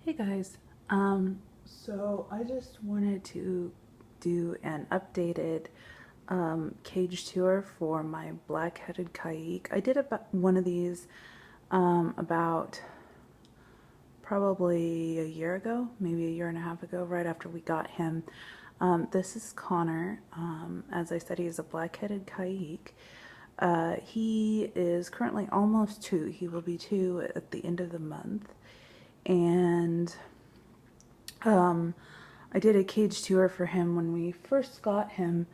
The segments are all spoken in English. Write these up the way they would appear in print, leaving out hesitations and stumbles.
Hey guys, so I just wanted to do an updated cage tour for my black-headed caique. I did one of these about probably a year ago, maybe a year and a half ago, right after we got him. This is Connor. As I said, he is a black-headed caique. He is currently almost 2. He will be 2 at the end of the month. And I did a cage tour for him when we first got him,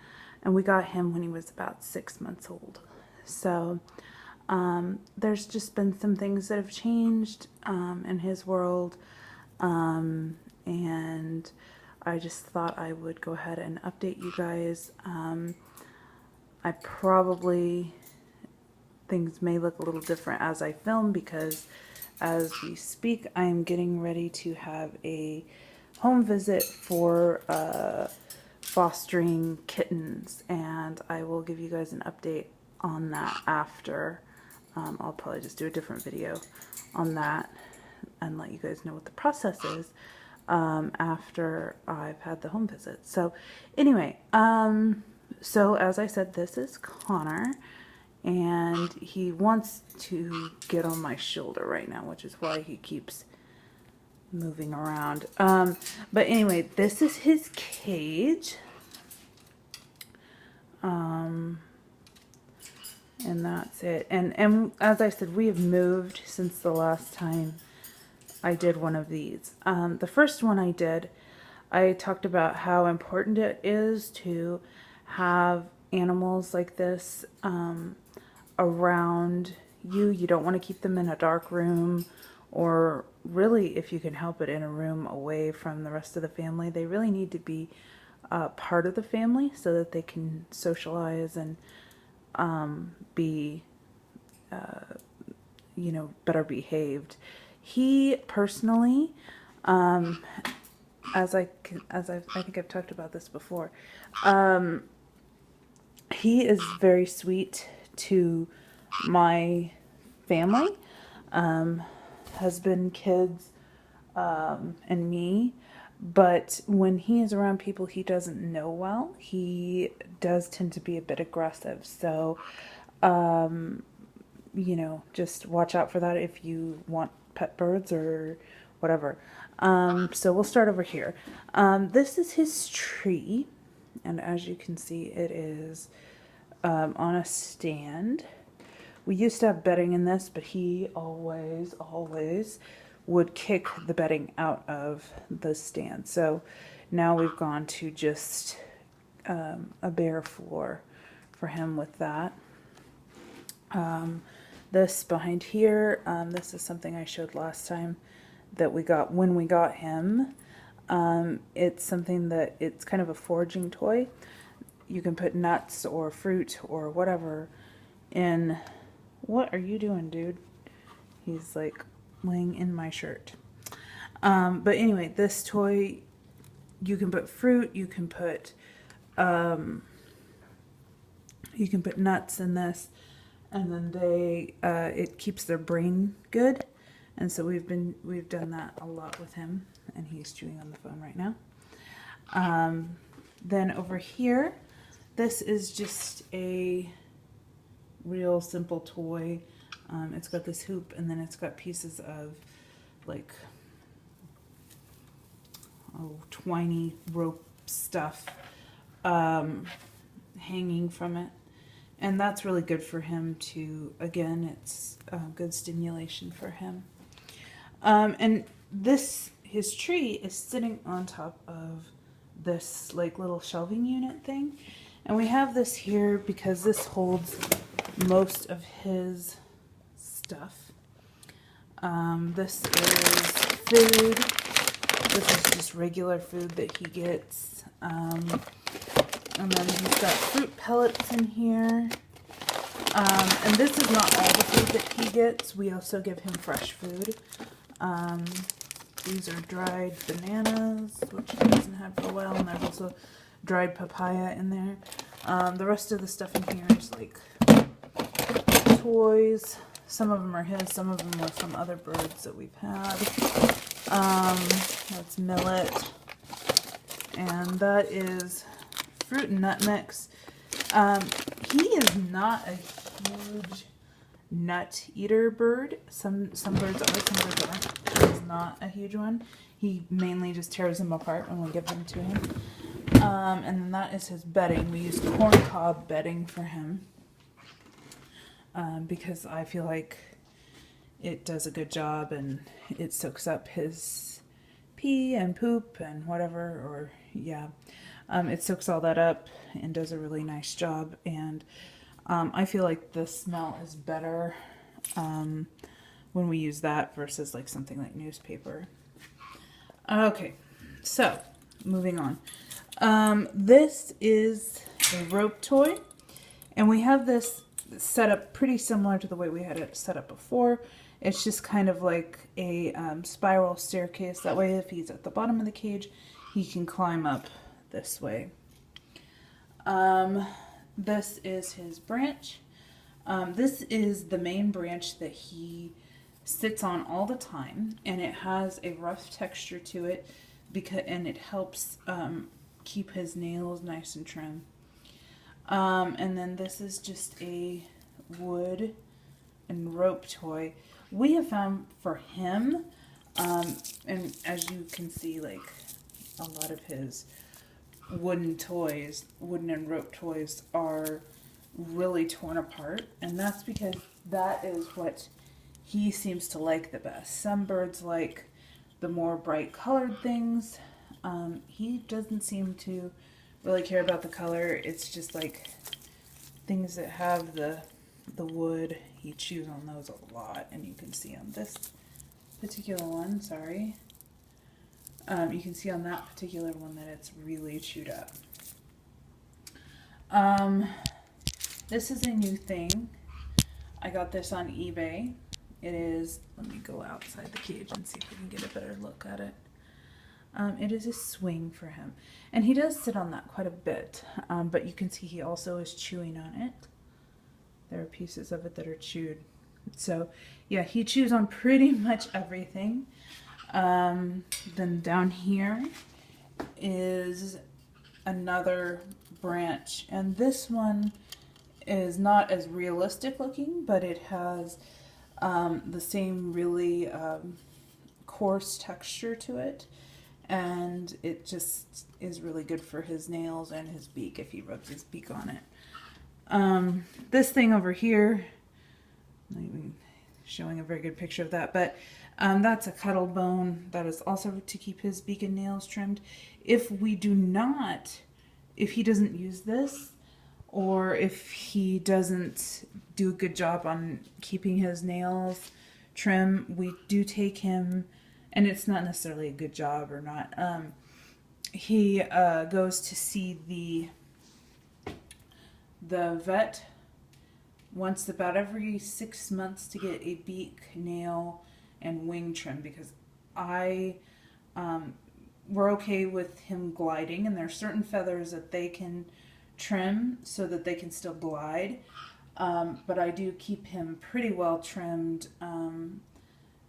and we got him when he was about 6 months old. So there's just been some things that have changed in his world, and I just thought I would go ahead and update you guys. I probably, things may look a little different as I film, because as we speak, I am getting ready to have a home visit for fostering kittens, and I will give you guys an update on that after. I'll probably just do a different video on that and let you guys know what the process is after I've had the home visit. So anyway, so as I said, this is Connor. And he wants to get on my shoulder right now, which is why he keeps moving around. But anyway, this is his cage. And that's it. And as I said, we have moved since the last time I did one of these. The first one I did, I talked about how important it is to have animals like this around you. You don't want to keep them in a dark room, or really, if you can help it, in a room away from the rest of the family. They really need to be part of the family so that they can socialize and be, you know, better behaved. He personally, as I think I've talked about this before, he is very sweet to my family, husband, kids, and me. But when he is around people he doesn't know well, he does tend to be a bit aggressive. So, you know, just watch out for that if you want pet birds or whatever. So we'll start over here. This is his tree, and as you can see, it is on a stand. We used to have bedding in this, but he always would kick the bedding out of the stand. So now we've gone to just a bare floor for him with that. This behind here, this is something I showed last time that we got when we got him. It's something that, it's kind of a foraging toy. You can put nuts or fruit or whatever in. What are you doing, dude? He's like laying in my shirt. But anyway, this toy, you can put fruit, you can put nuts in this, and then they it keeps their brain good. And so we've done that a lot with him, and he's chewing on the phone right now. Then over here, this is just a real simple toy. It's got this hoop, and then it's got pieces of like twiny rope stuff hanging from it, and that's really good for him to, again, it's good stimulation for him. And his tree is sitting on top of this like little shelving unit thing, and we have this here because this holds most of his stuff. This is food. This is just regular food that he gets. And then he's got fruit pellets in here. And this is not all the food that he gets. We also give him fresh food. These are dried bananas, which he hasn't had for a while, and there's also dried papaya in there. The rest of the stuff in here is like toys. Some of them are his, some of them are from other birds that we've had. That's millet. And that is fruit and nut mix. He is not a huge nut eater bird. Some birds are, some birds aren't. He's not a huge one. He mainly just tears them apart when we give them to him. And then that is his bedding. We use corn cob bedding for him because I feel like it does a good job and it soaks up his pee and poop and whatever, or yeah. It soaks all that up and does a really nice job. And I feel like the smell is better when we use that versus like something like newspaper. Okay, so moving on. This is a rope toy, and we have this set up pretty similar to the way we had it set up before. It's just kind of like a spiral staircase. That way, if he's at the bottom of the cage, he can climb up this way. This is his branch. This is the main branch that he sits on all the time, and it has a rough texture to it and it helps keep his nails nice and trim. And then this is just a wood and rope toy we have found for him. And as you can see, like a lot of his wooden and rope toys are really torn apart, and that's because that is what he seems to like the best. Some birds like the more bright colored things. He doesn't seem to really care about the color. It's just like things that have the wood. He chews on those a lot, and you can see on this particular one, sorry. You can see on that particular one that it's really chewed up. This is a new thing. I got this on eBay. It is, let me go outside the cage and see if we can get a better look at it. It is a swing for him. And he does sit on that quite a bit, but you can see he also is chewing on it. There are pieces of it that are chewed. So yeah, he chews on pretty much everything. Then down here is another branch, and this one is not as realistic looking, but it has the same really coarse texture to it, and it just is really good for his nails and his beak if he rubs his beak on it. This thing over here, I'm showing a very good picture of that, but that's a cuddle bone that is also to keep his beak and nails trimmed. If he doesn't use this, or if he doesn't do a good job on keeping his nails trim, we do take him, and it's not necessarily a good job or not. He goes to see the vet once about every 6 months to get a beak, nail, and wing trim, because we're okay with him gliding, and there are certain feathers that they can trim so that they can still glide, but I do keep him pretty well trimmed,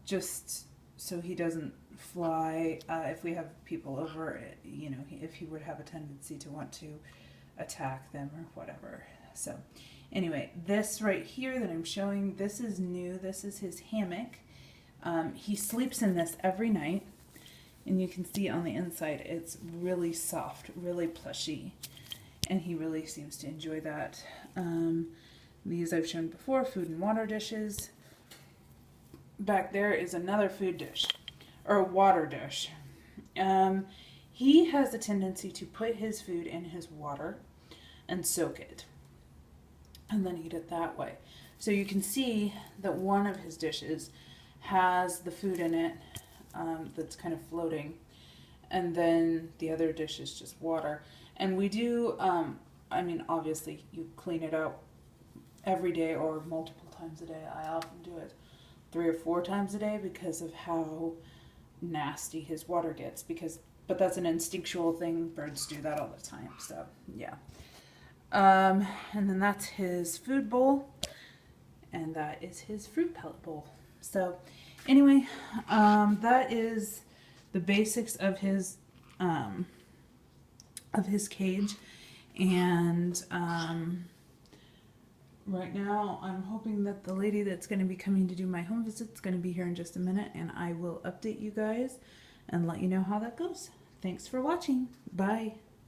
just so he doesn't fly. If we have people over, you know, if he would have a tendency to want to attack them or whatever. So anyway, this right here that I'm showing, this is new. This is his hammock. He sleeps in this every night, and you can see on the inside it's really soft, really plushy, and he really seems to enjoy that. These I've shown before, food and water dishes. Back there is another food dish, or water dish. He has a tendency to put his food in his water and soak it, and then eat it that way. So you can see that one of his dishes has the food in it that's kind of floating, and then the other dish is just water. And we do, I mean, obviously you clean it out every day or multiple times a day. I often do it 3 or 4 times a day because of how nasty his water gets. But that's an instinctual thing. Birds do that all the time. So yeah. And then that's his food bowl, and that is his fruit pellet bowl. So anyway, that is the basics of his cage. And right now I'm hoping that the lady that's going to be coming to do my home visit is going to be here in just a minute, and I will update you guys and let you know how that goes. Thanks for watching. Bye.